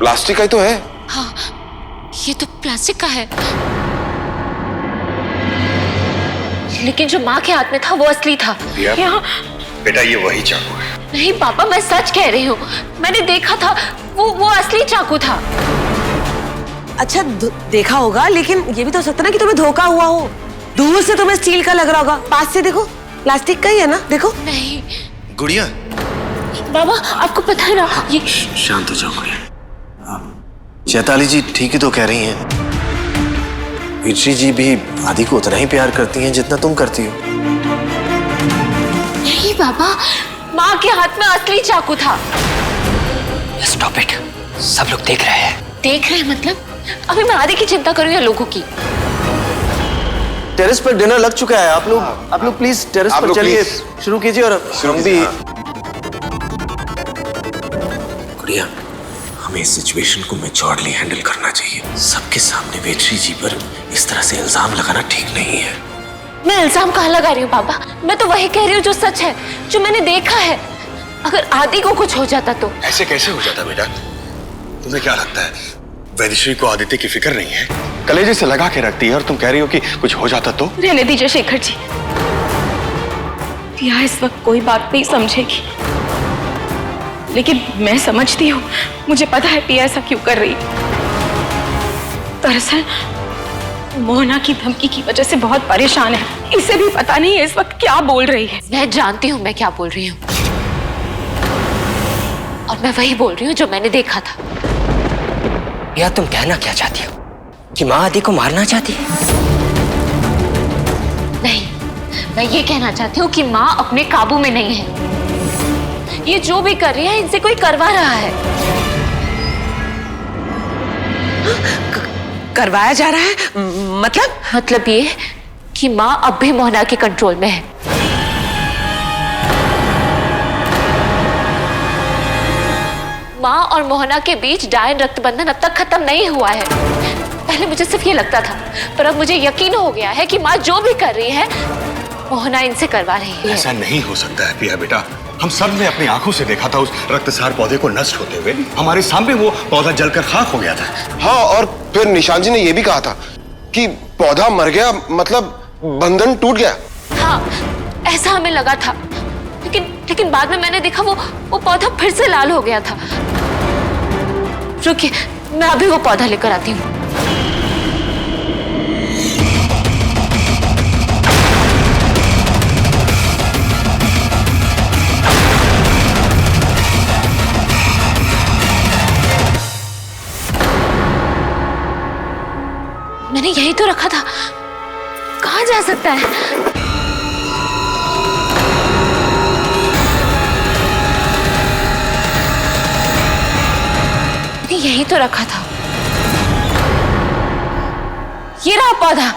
Plastic का ही तो है। हाँ, ये तो प्लास्टिक का है, लेकिन जो माँ के हाथ में था वो असली था। बेटा ये वही चाकू है। नहीं पापा, मैं सच कह रही हूँ, मैंने देखा था, वो असली चाकू था। अच्छा देखा होगा, लेकिन ये भी तो हो सकता ना कि तुम्हें धोखा हुआ हो। दूर से तुम्हें स्टील का लग रहा होगा, पास से देखो प्लास्टिक का ही है ना। देखो। नहीं गुड़िया। बाबा, आपको पता है ना ये। शांत हो जाओ गुड़िया। चैताली जी ठीक ही तो कह रही हैं। वीरश्री जी भी आदि को उतना ही प्यार करती हैं जितना तुम करती हो। नहीं बाबा, माँ के हाथ में असली चाकू था। स्टॉप इट, सब लोग देख रहे हैं। देख रहे हैं मतलब? अभी मैं आदि की चिंता करूँ या लोगों की? टेरेस पर डिनर लग चुका है, आप लोग प्लीज टेरेस पर चलिए, शुरू कीजिए। और हम भी गुड़िया, हमें इस सिचुएशन को मैच्योरली हैंडल करना चाहिए। सबके सामने वीरश्री जी पर इस तरह से इल्जाम लगाना ठीक नहीं है। मैं इल्जाम कहाँ लगा रही हूँ पापा? मैं तो वही कह रही हूँ जो सच है, जो मैंने देखा है। अगर आदि को कुछ हो जाता तो? ऐसे कैसे हो जाता बेटा? तुम्हें क्या लगता है वैदेश्वरी को आदित्य की फिक्र नहीं है? कलेजे से लगा के रखती है और तुम कह रही हो कि कुछ हो जाता तो? रहने दीजिए शेखर जी, पिया इस वक्त कोई बात नहीं समझेगी, लेकिन मैं समझती हूँ। मुझे पता है पिया ऐसा क्यों कर रही है। दरअसल मोहना की धमकी की वजह से बहुत परेशान है। इसे भी पता नहीं है इस वक्त क्या बोल रही है। मैं जानती हूँ मैं क्या बोल रही हूँ, और मैं वही बोल रही हूँ जो मैंने देखा था। या तुम कहना क्या चाहती हो कि माँ आदि को मारना चाहती है? नहीं, मैं ये कहना चाहती हूँ कि माँ अपने काबू में नहीं है। ये जो भी कर रही है इनसे कोई करवा रहा है। करवाया जा रहा है? मतलब ये कि माँ अब भी मोहना के कंट्रोल में है। माँ और मोहना के बीच डायन रक्तबंधन अब तक खत्म नहीं हुआ है। पहले मुझे सिर्फ ये लगता था, पर अब मुझे यकीन हो गया है कि माँ जो भी कर रही है मोहना इनसे करवा रही है। ऐसा नहीं हो सकता है पिया बेटा। हम सब ने अपनी आंखों से देखा था उस रक्तसार पौधे को नष्ट होते हुए। हमारे सामने वो पौधा जलकर खाक हो गया था। हाँ, और फिर निशान जी ने यह भी कहा था कि पौधा मर गया, मतलब बंधन टूट गया। हाँ, ऐसा हमें लगा था, लेकिन बाद में मैंने देखा वो पौधा फिर से लाल हो गया था। रुकिए, मैं अभी वो पौधा लेकर आती हूँ। मैंने यही तो रखा था, कहाँ जा सकता है? यही तो रखा था। ये रहा पौधा।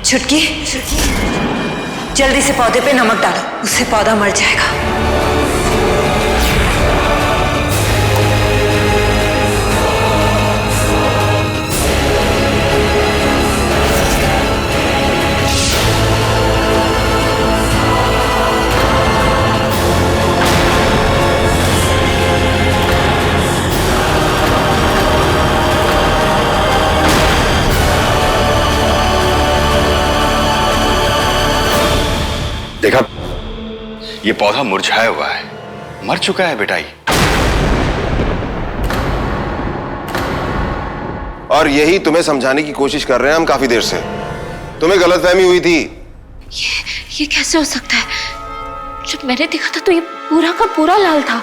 छुटकी, जल्दी से पौधे पे नमक डालो, उससे पौधा मर जाएगा। देखा, ये पौधा मुरझाया हुआ है, मर चुका है बेटा। और यही तुम्हें समझाने की कोशिश कर रहे हैं हम काफी देर से। तुम्हें गलतफहमी हुई थी। ये कैसे हो सकता है? जब मैंने देखा था तो ये पूरा का पूरा लाल था।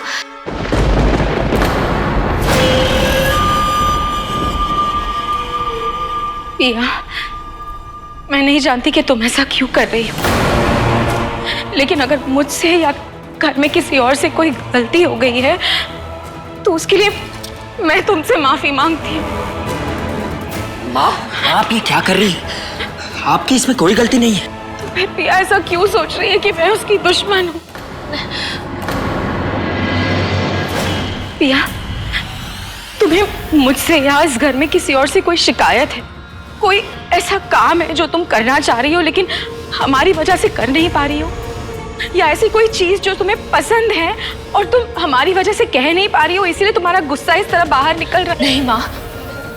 पिया, मैं नहीं जानती कि तुम ऐसा क्यों कर रही हो, लेकिन अगर मुझसे या घर में किसी और से कोई गलती हो गई है तो उसके लिए मैं तुमसे माफी मांगती हूँ। माँ, आप ये क्या कर रही हैं? आपकी इसमें कोई गलती नहीं है। तो फिर पिया ऐसा क्यों सोच रही है कि मैं उसकी दुश्मन हूँ? पिया, तुम्हें मुझसे या इस घर में किसी और से कोई शिकायत है? कोई ऐसा काम है जो तुम करना चाह रही हो लेकिन हमारी वजह से कर नहीं पा रही हो? या ऐसी कोई चीज जो तुम्हें पसंद है और तुम हमारी वजह से कह नहीं पा रही हो, इसीलिए तुम्हारा गुस्सा इस तरह बाहर निकल रहा है? नहीं माँ,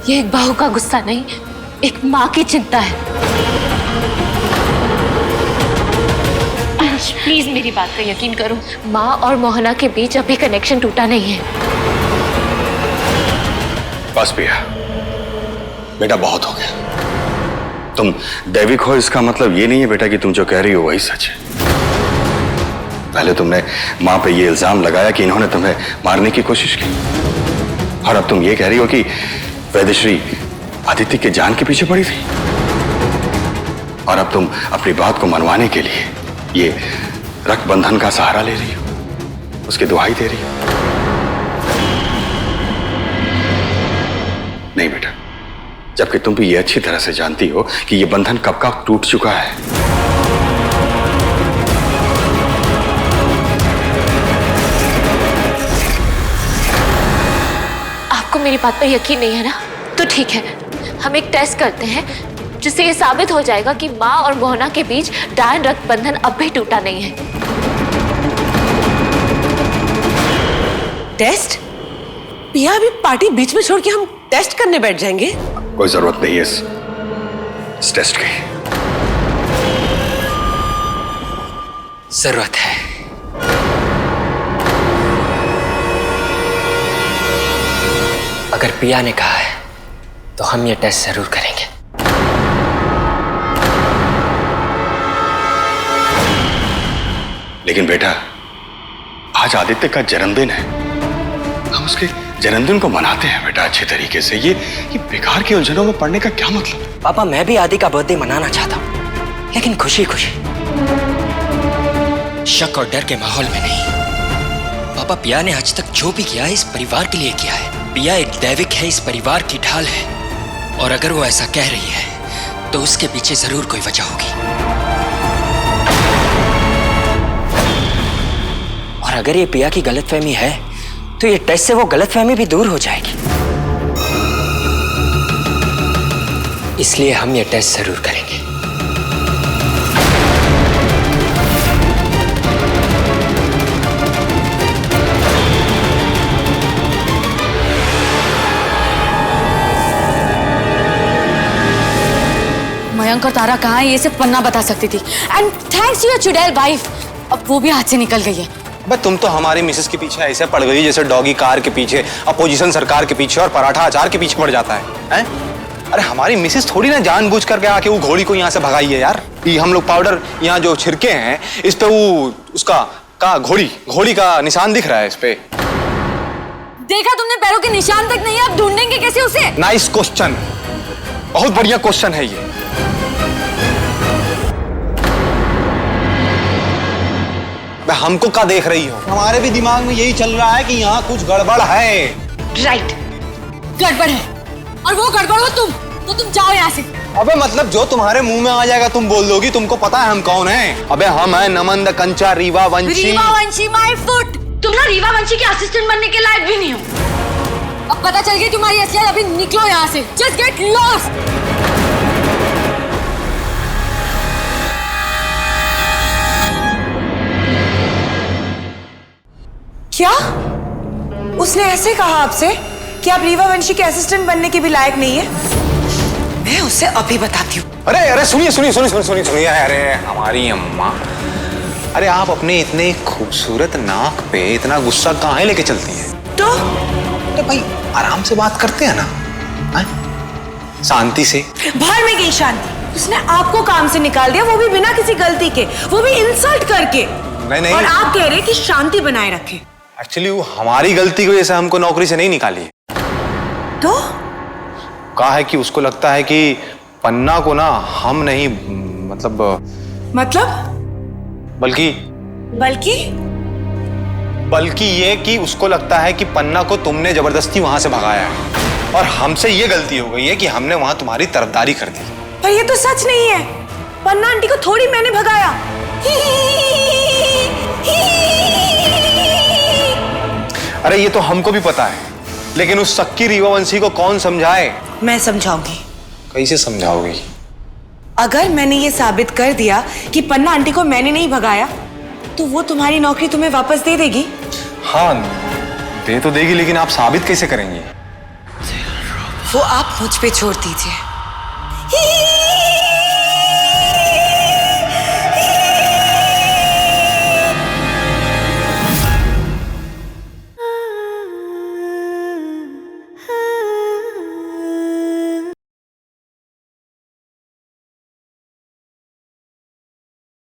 ये एक बहू का गुस्सा नहीं, एक माँ की चिंता है। प्लीज मेरी बात पर यकीन करो, माँ और मोहना के बीच अभी कनेक्शन टूटा नहीं है। बस पिया, बेटा बहुत हो गया। तुम दैविक हो इसका मतलब ये नहीं है बेटा कि तुम जो कह रही हो वही सच है। पहले तुमने माँ पे ये इल्जाम लगाया कि इन्होंने तुम्हें मारने की कोशिश की, और अब तुम ये कह रही हो कि वैदेश्री आदित्य के जान के पीछे पड़ी थी, और अब तुम अपनी बात को मनवाने के लिए ये रक्षाबंधन का सहारा ले रही हो, उसकी दुहाई दे रही हो। नहीं बेटा, जबकि तुम भी ये अच्छी तरह से जानती हो कि ये बंधन कब का टूट चुका है। आपको मेरी बात पर यकीन नहीं है ना? तो ठीक है, हम एक टेस्ट करते हैं जिससे ये साबित हो जाएगा कि माँ और मोहना के बीच डायन रक्त बंधन अब भी टूटा नहीं है। टेस्ट? पिया, अभी पार्टी बीच में छोड़ के हम टेस्ट करने बैठ जाएंगे? कोई जरूरत नहीं है इस टेस्ट की। जरूरत है। अगर पिया ने कहा है तो हम ये टेस्ट जरूर करेंगे। लेकिन बेटा, आज आदित्य का जन्मदिन है, हम उसके जन्मदिन को मनाते हैं बेटा अच्छे तरीके से। ये बेकार की उलझनों में पड़ने का क्या मतलब? पापा, मैं भी आदि का बर्थडे मनाना चाहता हूँ, लेकिन खुशी खुशी, शक और डर के माहौल में नहीं। पापा, पिया ने आज तक जो भी किया है इस परिवार के लिए किया है। पिया एक दैविक है, इस परिवार की ढाल है, और अगर वो ऐसा कह रही है तो उसके पीछे जरूर कोई वजह होगी। और अगर ये पिया की गलतफहमी है तो ये टेस्ट से वो गलतफहमी भी दूर हो जाएगी। इसलिए हम ये टेस्ट जरूर करेंगे। मयंक और तारा कहाँ है ये सिर्फ पन्ना बता सकती थी। एंड थैंक्स योर चुड़ैल वाइफ, अब वो भी हाथ से निकल गई है। बस तुम तो हमारी मिसेस के पीछे ऐसे पड़ गई जैसे डॉगी कार के पीछे, अपोजिशन सरकार के पीछे और पराठा अचार के पीछे पड़ जाता है, हैं? अरे हमारी मिसेस थोड़ी ना जानबूझ करके आके वो घोड़ी को यहाँ से भगाई है यार। ये हम लोग पाउडर यहाँ जो छिड़के हैं इस पे वो उसका का घोड़ी का निशान दिख रहा है इस पे। देखा तुमने, पैरों के निशान तक नहीं है, अब ढूंढेंगे कैसे उसे? नाइस क्वेश्चन, बहुत बढ़िया क्वेश्चन है ये। हमको क्या देख रही हो? हमारे भी दिमाग में यही चल रहा है कि यहाँ कुछ गड़बड़ है। राइट, गड़बड़ है, और वो गड़बड़ हो तुम, तो तुम जाओ यहाँ से। अबे मतलब जो तुम्हारे मुंह में आ जाएगा तुम बोल दोगी। तुमको पता है हम कौन हैं? अबे हम हैं नमन द कंचा रीवा वंशी। रीवा वंशी माय फुट। तुम ना रीवा वंशी के असिस्टेंट बनने के लायक भी नहीं हो। अब पता चल गई तुम्हारी असलियत, अभी निकलो यहाँ से। Just get lost. क्या? उसने ऐसे कहा आपसे कि आप रीवा वंशी के असिस्टेंट बनने के भी लायक नहीं है? मैं उसे अभी बताती हूँ। अरे सुनिए। अरे हमारी अम्मा, अरे आप अपने इतने खूबसूरत नाक पे इतना गुस्सा कहाँ लेके चलती हैं? तो अरे भाई आराम से बात करते हैं ना, शांति से। बाहर में गई शांति। उसने आपको काम से निकाल दिया, वो भी बिना किसी गलती के, वो भी इंसल्ट करके। नहीं। और आप कह रहे हैं कि शांति बनाए रखे। एक्चुअली वो हमारी गलती की वजह से हमको नौकरी से नहीं निकाली। तो कहा है कि उसको लगता है कि पन्ना को ना हम नहीं, मतलब बल्कि ये कि उसको लगता है कि पन्ना को तुमने जबरदस्ती वहां से भगाया है, और हमसे ये गलती हो गई है कि हमने वहां तुम्हारी तरफदारी कर दी। पर ये तो सच नहीं है। पन्ना आंटी को थोड़ी मैंने भगाया। अरे ये तो हमको भी पता है, लेकिन उस सक्की रीवावंशी को कौन समझाए? मैं समझाऊंगी। कैसे समझाओगी? अगर मैंने ये साबित कर दिया कि पन्ना आंटी को मैंने नहीं भगाया, तो वो तुम्हारी नौकरी तुम्हें वापस दे देगी। हाँ, दे तो देगी, लेकिन आप साबित कैसे करेंगी? वो आप मुझ पे छोड़ दीजिए।